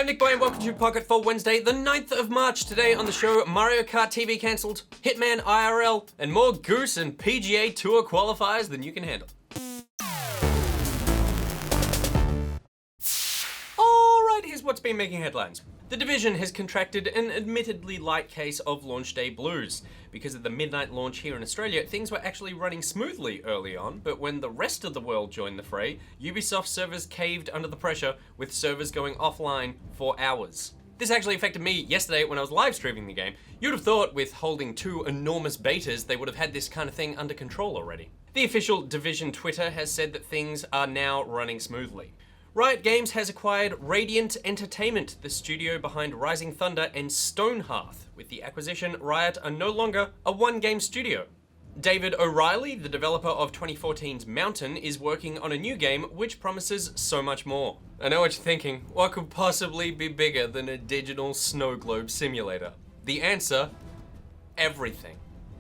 I'm NichBoy and welcome to Pocket for Wednesday, the 9th of March. Today on the show, Mario Kart TV cancelled, Hitman IRL, and more Goose and PGA Tour qualifiers than you can handle. Alright, here's what's been making headlines. The Division has contracted an admittedly light case of launch day blues. Because of the midnight launch here in Australia, things were actually running smoothly early on, but when the rest of the world joined the fray, Ubisoft servers caved under the pressure, with servers going offline for hours. This actually affected me yesterday when I was live streaming the game. You'd have thought with holding two enormous betas, they would have had this kind of thing under control already. The official Division Twitter has said that things are now running smoothly. Riot Games has acquired Radiant Entertainment, the studio behind Rising Thunder and Stonehearth. With the acquisition, Riot are no longer a one-game studio. David O'Reilly, the developer of 2014's Mountain, is working on a new game which promises so much more. I know what you're thinking, what could possibly be bigger than a digital snow globe simulator? The answer, everything.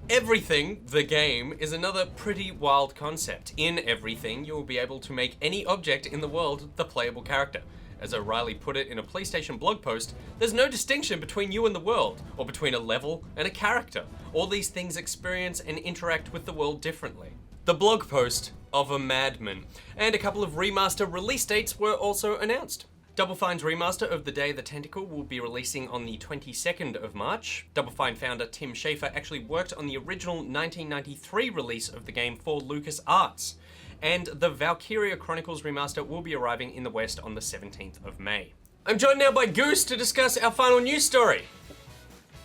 Everything, the game, is another pretty wild concept. In Everything, you will be able to make any object in the world the playable character. As O'Reilly put it in a PlayStation blog post, there's no distinction between you and the world, or between a level and a character. All these things experience and interact with the world differently. The blog post of a madman. And a couple of remaster release dates were also announced. Double Fine's remaster of The Day of the Tentacle will be releasing on the 22nd of March. Double Fine founder Tim Schafer actually worked on the original 1993 release of the game for LucasArts. And the Valkyria Chronicles remaster will be arriving in the West on the 17th of May. I'm joined now by Goose to discuss our final news story.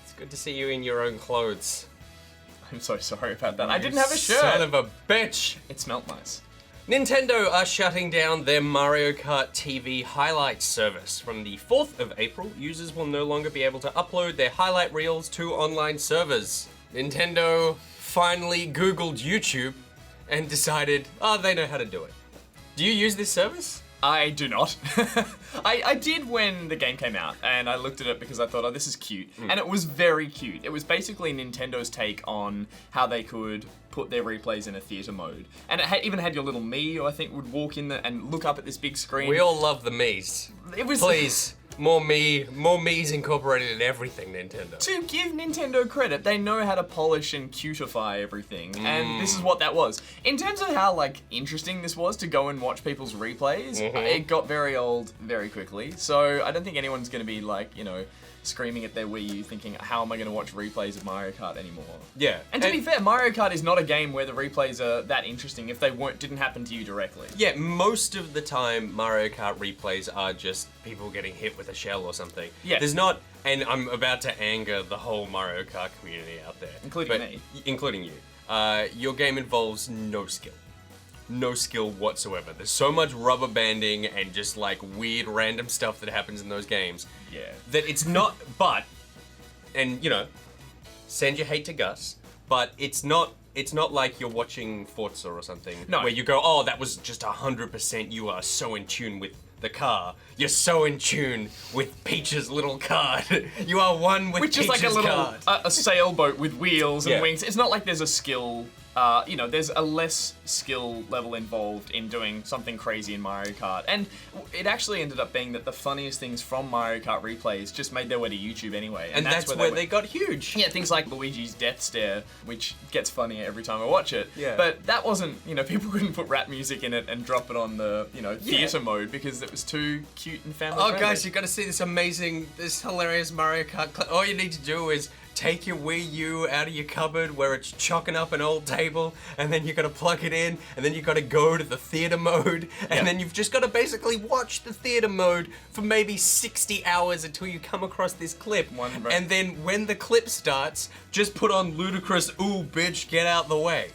It's good to see you in your own clothes. I'm so sorry about that. I didn't have a shirt. Son of a bitch. It smelled nice. Nintendo are shutting down their Mario Kart TV highlights service. From the 4th of April, users will no longer be able to upload their highlight reels to online servers. Nintendo finally Googled YouTube and decided, they know how to do it. Do you use this service? I do not. I did when the game came out, and I looked at it because I thought, this is cute. And it was very cute. It was basically Nintendo's take on how they could put their replays in a theater mode. And it even had your little Mii, who I think would walk in and look up at this big screen. We all love the Miis. It was... Please. More Mii's incorporated in everything, Nintendo. To give Nintendo credit, they know how to polish and cutify everything, and this is what that was. In terms of how, interesting this was to go and watch people's replays, it got very old very quickly, so I don't think anyone's gonna be, screaming at their Wii U thinking, how am I gonna watch replays of Mario Kart anymore? Yeah. And to be fair, Mario Kart is not a game where the replays are that interesting if they didn't happen to you directly. Yeah, most of the time Mario Kart replays are just people getting hit with a shell or something. Yeah. There's not, and I'm about to anger the whole Mario Kart community out there. Including me. Including you. Your game involves no skill. No skill whatsoever. There's so much rubber banding and just weird random stuff that happens in those games. Yeah. That it's not, and send your hate to Gus, but it's not like you're watching Forza or something. No. Where you go, that was just 100%, you are so in tune with the car. You're so in tune with Peach's little card. You are one with Peach's card. Which is like a sailboat with wheels and wings. It's not like there's a skill, there's a less skill level involved in doing something crazy in Mario Kart. And it actually ended up being that the funniest things from Mario Kart replays just made their way to YouTube anyway. And that's where they got huge. Yeah, things like Luigi's death stare, which gets funnier every time I watch it. Yeah. But that wasn't, people couldn't put rap music in it and drop it on the, theater mode because it was too cute and family friendly. Guys, you gotta see this hilarious Mario Kart clip. All you need to do is take your Wii U out of your cupboard where it's chocking up an old table, and then you gotta plug it in, and then you gotta go to the theater mode, and then you've just gotta basically watch the theater mode for maybe 60 hours until you come across this clip. And then when the clip starts, just put on ludicrous, ooh, bitch, get out the way.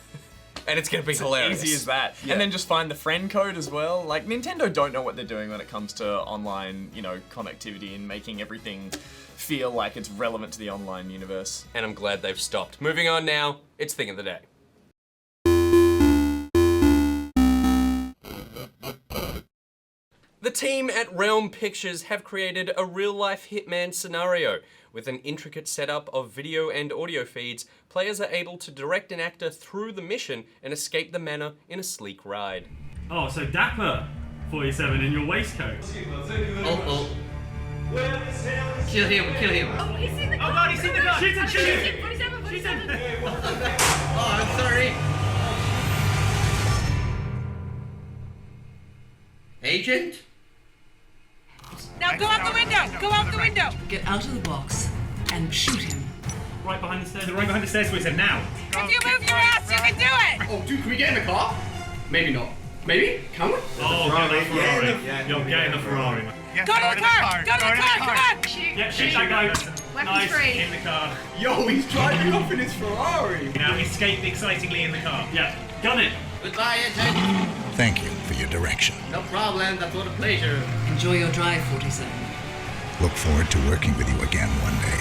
And it's gonna be hilarious. Easy as that. Yeah. And then just find the friend code as well. Nintendo don't know what they're doing when it comes to online, connectivity and making everything feel like it's relevant to the online universe. And I'm glad they've stopped. Moving on now, it's Thing of the Day. The team at Realm Pictures have created a real-life Hitman scenario. With an intricate setup of video and audio feeds, players are able to direct an actor through the mission and escape the manor in a sleek ride. Oh, so dapper, 47 in your waistcoat. Wait, Kill him, kill him. Oh, he's in the car. Oh God, he's in the car. Shoot him, shoot him. 47, 47. Oh, I'm sorry. Agent? Now go out the window. Go out the window. Get out of the box and shoot him. Right behind the stairs. Right behind the stairs. We said now. If you move your ass, you can do it. Oh, dude, can we get in the car? Maybe not. Maybe? Can we? Oh, get in the Ferrari. You're getting the Ferrari. Go to the car. Go to the car. Come on. Yeah, shoot that guy. Weapons Nice. free. In the car. Yo, he's driving off in his Ferrari. Now escape excitingly in the car. Yeah, gun it. Goodbye, agent. Thank you for your direction. No problem, that's what a pleasure. Enjoy your drive, 47. Look forward to working with you again one day.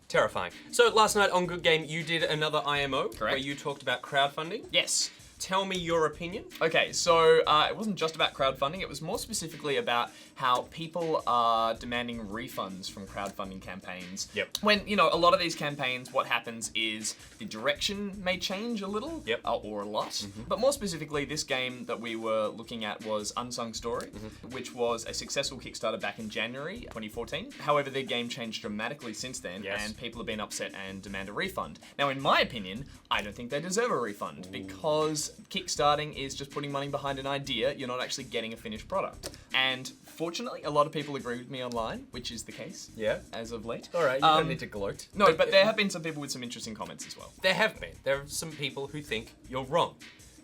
Terrifying. So last night on Good Game, you did another IMO where Correct. you talked about crowdfunding. Yes. Tell me your opinion. Okay, so it wasn't just about crowdfunding, it was more specifically about how people are demanding refunds from crowdfunding campaigns. Yep. When, you know, a lot of these campaigns, what happens is the direction may change a little, Yep. Or a lot. But more specifically, this game that we were looking at was Unsung Story, which was a successful Kickstarter back in January 2014. However, their game changed dramatically since then, Yes. and people have been upset and demand a refund. Now, in my opinion, I don't think they deserve a refund because Kickstarting is just putting money behind an idea. You're not actually getting a finished product. And fortunately, a lot of people agree with me online, which is the case. Yeah. As of late. All right, you don't need to gloat. No, but there have been some people with some interesting comments as well. There have been. There are some people who think you're wrong.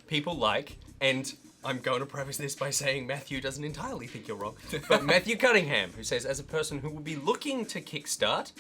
People like, and I'm going to preface this by saying Matthew doesn't entirely think you're wrong, but Matthew Cunningham, who says, as a person who will be looking to kickstart,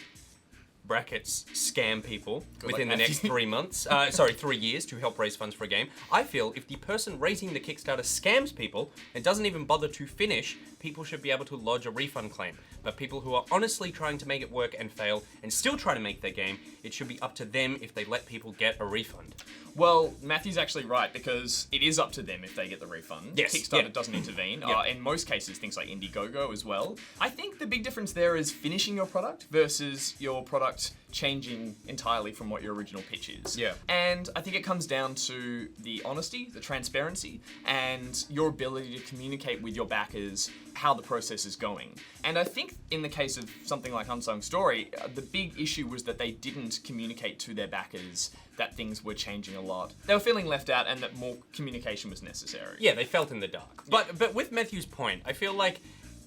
brackets, scam people within the luck, next 3 months, 3 years to help raise funds for a game. I feel if the person raising the Kickstarter scams people and doesn't even bother to finish, people should be able to lodge a refund claim. But people who are honestly trying to make it work and fail and still try to make their game, it should be up to them if they let people get a refund. Well, Matthew's actually right because it is up to them if they get the refund. Yes, Kickstarter yeah. doesn't intervene. Yeah. In most cases, things like Indiegogo as well. I think the big difference there is finishing your product versus your product changing entirely from what your original pitch is. Yeah. And I think it comes down to the honesty, the transparency, and your ability to communicate with your backers how the process is going. And I think in the case of something like Unsung Story, the big issue was that they didn't communicate to their backers that things were changing a lot. They were feeling left out and that more communication was necessary. Yeah, they felt in the dark. But with Matthew's point, I feel like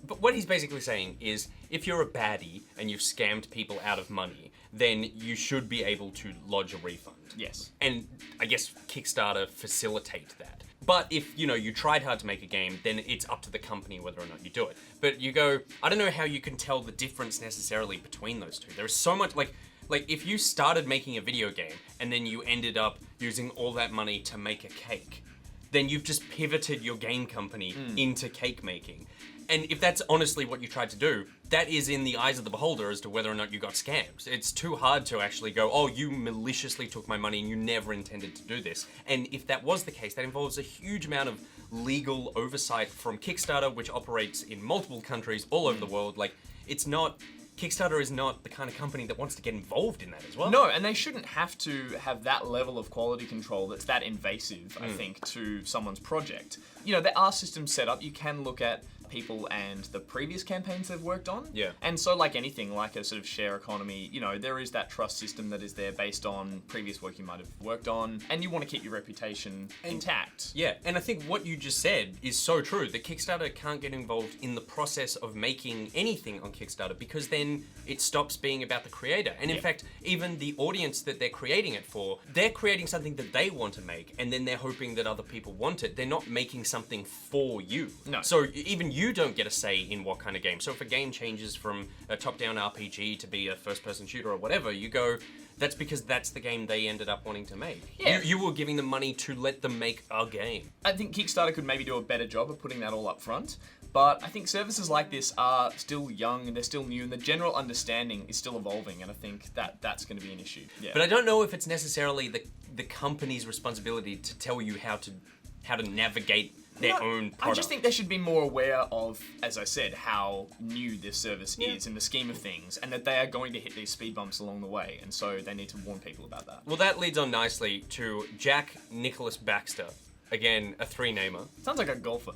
but what he's basically saying is if you're a baddie and you've scammed people out of money, then you should be able to lodge a refund. Yes. And I guess Kickstarter facilitate that. But if, you know, you tried hard to make a game, then it's up to the company whether or not you do it. But you go, I don't know how you can tell the difference necessarily between those two. There's so much, like if you started making a video game and then you ended up using all that money to make a cake, then you've just pivoted your game company into cake making. And if that's honestly what you tried to do, that is in the eyes of the beholder as to whether or not you got scammed. It's too hard to actually go, oh, you maliciously took my money and you never intended to do this. And if that was the case, that involves a huge amount of legal oversight from Kickstarter, which operates in multiple countries all over the world. Like, it's not... Kickstarter is not the kind of company that wants to get involved in that as well. No, and they shouldn't have to have that level of quality control that's that invasive, I think, to someone's project. You know, there are systems set up. You can look at people and the previous campaigns they've worked on. Yeah. And so like anything, like a sort of share economy, you know, there is that trust system that is there based on previous work you might have worked on, and you want to keep your reputation intact. Yeah, and I think what you just said is so true. The Kickstarter can't get involved in the process of making anything on Kickstarter because then it stops being about the creator. And in fact, even the audience that they're creating it for, they're creating something that they want to make, and then they're hoping that other people want it. They're not making something for you. No. So even you don't get a say in what kind of game. So if a game changes from a top-down RPG to be a first-person shooter or whatever, you go, that's because that's the game they ended up wanting to make. Yeah. You were giving them money to let them make a game. I think Kickstarter could maybe do a better job of putting that all up front. But I think services like this are still young and they're still new and the general understanding is still evolving, and I think that's going to be an issue. Yeah. But I don't know if it's necessarily the company's responsibility to tell you how to navigate their own product. I just think they should be more aware of, as I said, how new this service is in the scheme of things, and that they are going to hit these speed bumps along the way, and so they need to warn people about that. Well, that leads on nicely to Jack Nicholas Baxter. Again, a three-namer. Sounds like a golfer.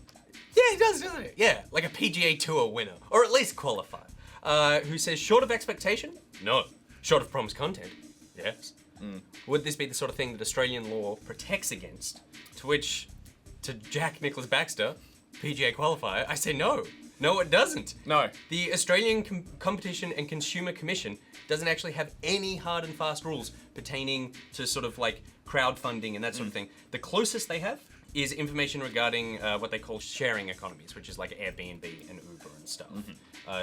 Yeah, he does, doesn't he? Yeah, like a PGA Tour winner, or at least qualify. Who says, short of expectation? No. Short of promised content? Yes. Would this be the sort of thing that Australian law protects against? To which, to Jack Nicholas Baxter, PGA qualifier, I say no. No, it doesn't. No. The Australian Competition and Consumer Commission doesn't actually have any hard and fast rules pertaining to sort of like crowdfunding and that sort of thing. The closest they have is information regarding what they call sharing economies, which is like Airbnb and Uber and stuff.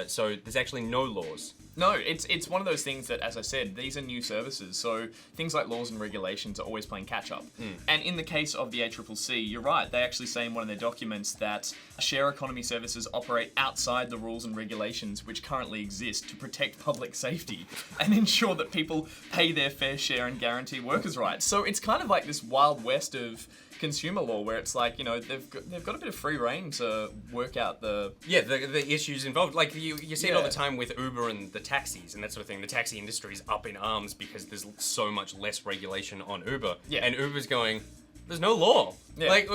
So there's actually no laws. No, it's one of those things that, as I said, these are new services, so things like laws and regulations are always playing catch up. And in the case of the ACCC, you're right, they actually say in one of their documents that share economy services operate outside the rules and regulations which currently exist to protect public safety and ensure that people pay their fair share and guarantee workers' rights. So it's kind of like this wild west of consumer law where it's like, you know, they've got a bit of free reign to work out the issues involved. Like you see it all the time with Uber and the taxis and that sort of thing. The taxi industry is up in arms because there's so much less regulation on Uber. Yeah. And Uber's going, there's no law. Yeah. Like,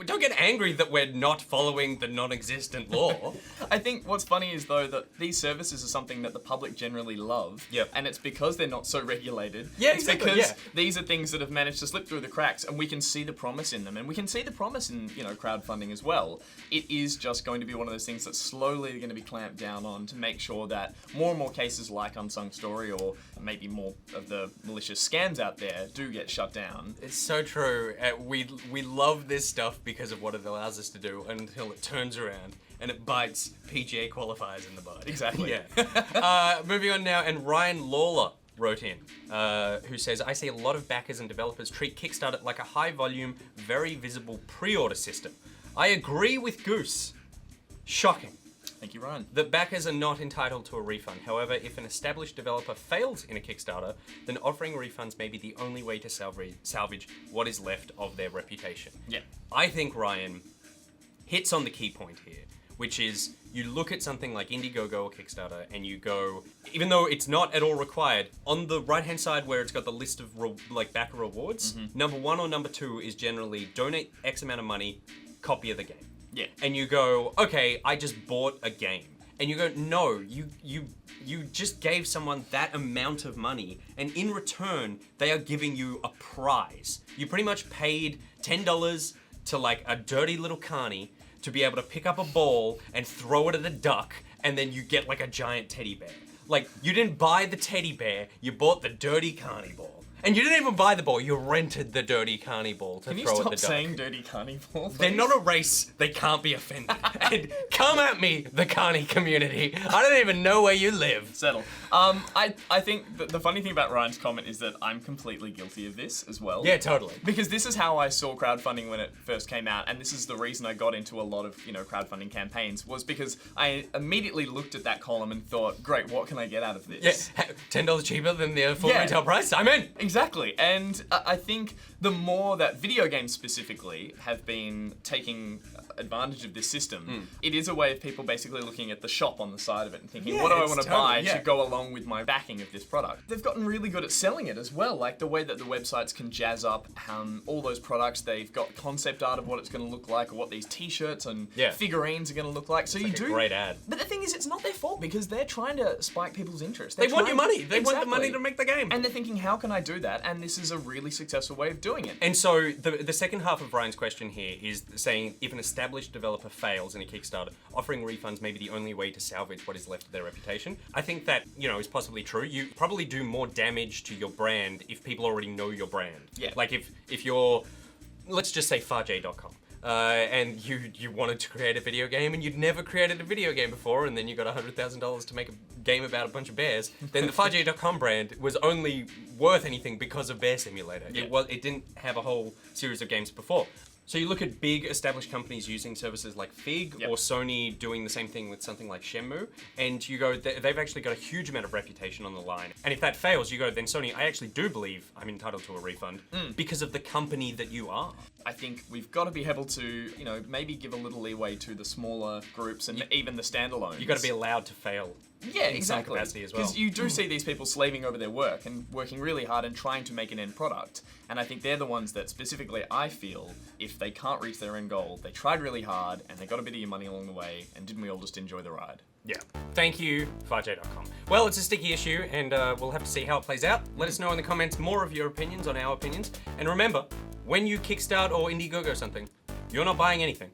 don't get angry that we're not following the non-existent law. I think what's funny is, though, that these services are something that the public generally love. Yep. And it's because they're not so regulated. Yeah, it's exactly, because yeah. these are things that have managed to slip through the cracks, and we can see the promise in them. And we can see the promise in, you know, crowdfunding as well. It is just going to be one of those things that's slowly going to be clamped down on to make sure that more and more cases like Unsung Story, or maybe more of the malicious scams out there, do get shut down. It's so true. We love this stuff because of what it allows us to do until it turns around and it bites PGA qualifiers in the butt. Exactly. Yeah. Moving on now, and Ryan Lawler wrote in, who says, I see a lot of backers and developers treat Kickstarter like a high-volume, very visible pre-order system. I agree with Goose. Shocking. Thank you, Ryan. That backers are not entitled to a refund. However, if an established developer fails in a Kickstarter, then offering refunds may be the only way to salvage what is left of their reputation. Yeah. I think Ryan hits on the key point here, which is you look at something like Indiegogo or Kickstarter and you go, even though it's not at all required, on the right-hand side where it's got the list of backer rewards, number 1 or number 2 is generally donate X amount of money, copy of the game. Yeah. And you go, okay, I just bought a game. And you go, no, you just gave someone that amount of money, and in return, they are giving you a prize. You pretty much paid $10 to like a dirty little carny to be able to pick up a ball and throw it at a duck, and then you get like a giant teddy bear. Like, you didn't buy the teddy bear, you bought the dirty carny ball. And you didn't even buy the ball, you rented the dirty carny ball to throw at the duck. Can you stop saying dirty carnival? They're not a race, they can't be offended. And come at me, the carny community. I don't even know where you live. Settle. I think the funny thing about Ryan's comment is that I'm completely guilty of this as well. Yeah, totally. Because this is how I saw crowdfunding when it first came out, and this is the reason I got into a lot of, you know, crowdfunding campaigns, was because I immediately looked at that column and thought, great, what can I get out of this? Yeah, $10 cheaper than the full Yeah. retail price? I'm in. Exactly, and I think the more that video games specifically have been taking advantage of this system, it is a way of people basically looking at the shop on the side of it and thinking, Yeah, what do I it's want to totally- buy yeah. to go along with my backing of this product? They've gotten really good at selling it as well, like the way that the websites can jazz up all those products. They've got concept art of what it's going to look like, or what these t-shirts and Yeah. figurines are going to look like. So It's you like a do. great ad. But the thing is, it's not their fault because they're trying to spike people's interest. They They're want your trying- money. They want the money Exactly. to make the game. And they're thinking, how can I do that? And this is a really successful way of doing it. And so the second half of Ryan's question here is saying if an established developer fails in a Kickstarter, offering refunds may be the only way to salvage what is left of their reputation. I think that, you know, is possibly true. You probably do more damage to your brand if people already know your brand. Yeah. Like if you're, let's just say farj.com. And you wanted to create a video game and you'd never created a video game before, and then you got $100,000 to make a game about a bunch of bears, then the farj.com brand was only worth anything because of Bear Simulator. Yeah. It didn't have a whole series of games before. So you look at big established companies using services like Fig Yep. or Sony doing the same thing with something like Shenmue, and you go, they've actually got a huge amount of reputation on the line. And if that fails, you go, then Sony, I actually do believe I'm entitled to a refund because of the company that you are. I think we've got to be able to, you know, maybe give a little leeway to the smaller groups and even the standalones. You've got to be allowed to fail. Yeah, in some exactly. capacity as well. Because you do see these people slaving over their work and working really hard and trying to make an end product. And I think they're the ones that specifically I feel, if they can't reach their end goal, they tried really hard, and they got a bit of your money along the way, and didn't we all just enjoy the ride? Yeah. Thank you, 5j.com. Well, it's a sticky issue, and we'll have to see how it plays out. Let us know in the comments more of your opinions on our opinions. And remember, when you Kickstart or Indiegogo something, you're not buying anything,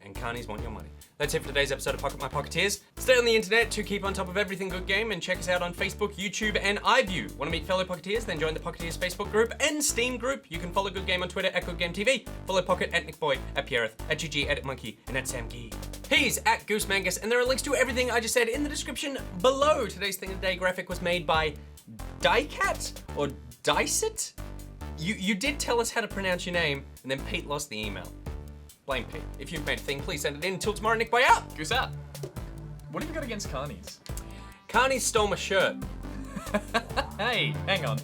and carnies want your money. That's it for today's episode of Pocket My Pocketeers. Stay on the internet to keep on top of everything good game, and check us out on Facebook, YouTube, and iView. Want to meet fellow Pocketeers? Then join the Pocketeers Facebook group and Steam group. You can follow Good Game on Twitter at Good Game TV. Follow Pocket at NichBoy, at Pierreth, at GG, at Monkey, and at Sam Gee. He's at Goose Mangus, and there are links to everything I just said in the description below. Today's Thing of the Day graphic was made by Diecat or Dicet. You did tell us how to pronounce your name, and then Pete lost the email. Blame Pete. If you've made a thing, please send it in. Until tomorrow, NichBoy out. Goose out. What have you got against carnies? Carney stole my shirt. Hey, hang on.